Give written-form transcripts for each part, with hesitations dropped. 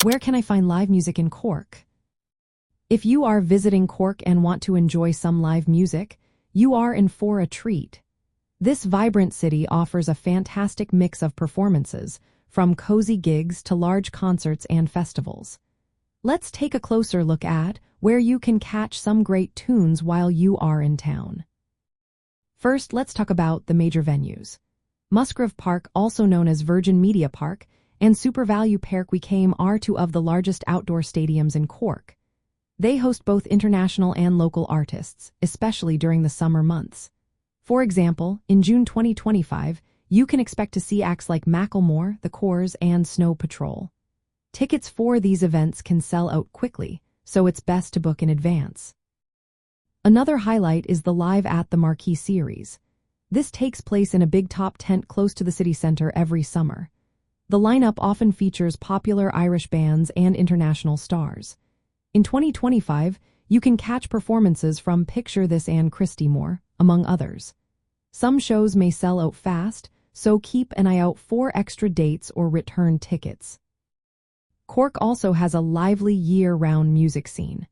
Where can I find live music in Cork? If you are visiting Cork and want to enjoy some live music, you are in for a treat. This vibrant city offers a fantastic mix of performances, from cozy gigs to large concerts and festivals. Let's take a closer look at where you can catch some great tunes while you are in town. First, let's talk about the major venues. Musgrave Park, also known as Virgin Media Park, and SuperValu Park Wycombe are two of the largest outdoor stadiums in Cork. They host both international and local artists, especially during the summer months. For example, in June 2025, you can expect to see acts like Macklemore, The Corrs, and Snow Patrol. Tickets for these events can sell out quickly, so it's best to book in advance. Another highlight is the Live at the Marquee series. This takes place in a big top tent close to the city center every summer. The lineup often features popular Irish bands and international stars. In 2025, you can catch performances from Picture This and Christy Moore, among others. Some shows may sell out fast, so keep an eye out for extra dates or return tickets. Cork also has a lively year-round music scene.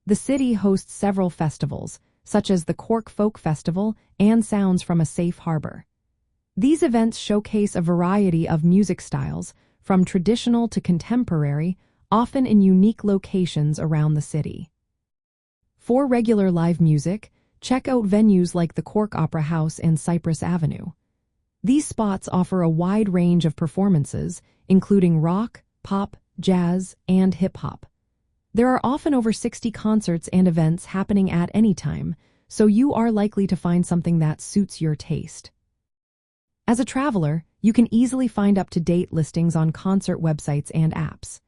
The city hosts several festivals, such as the Cork Folk Festival and Sounds from a Safe Harbor. These events showcase a variety of music styles, from traditional to contemporary, often in unique locations around the city. For regular live music, check out venues like the Cork Opera House and Cypress Avenue. These spots offer a wide range of performances, including rock, pop, jazz, and hip-hop. There are often over 60 concerts and events happening at any time, so you are likely to find something that suits your taste. As a traveler, you can easily find up-to-date listings on concert websites and apps.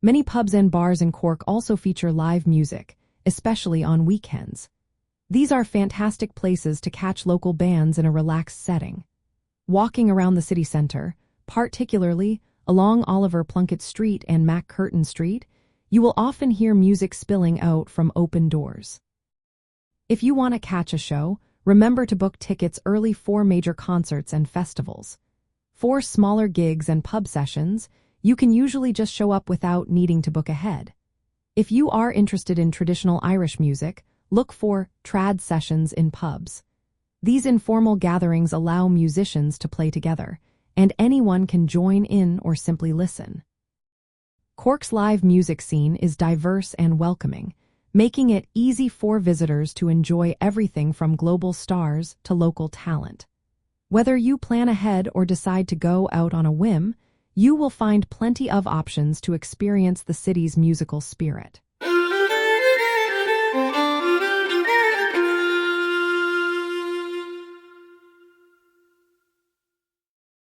Many pubs and bars in Cork also feature live music, especially on weekends. These are fantastic places to catch local bands in a relaxed setting. Walking around the city center, particularly along Oliver Plunkett Street and MacCurtain Street, you will often hear music spilling out from open doors. If you want to catch a show, remember to book tickets early for major concerts and festivals. For smaller gigs and pub sessions, you can usually just show up without needing to book ahead. If you are interested in traditional Irish music, look for trad sessions in pubs. These informal gatherings allow musicians to play together, and anyone can join in or simply listen. Cork's live music scene is diverse and welcoming, making it easy for visitors to enjoy everything from global stars to local talent. Whether you plan ahead or decide to go out on a whim, you will find plenty of options to experience the city's musical spirit.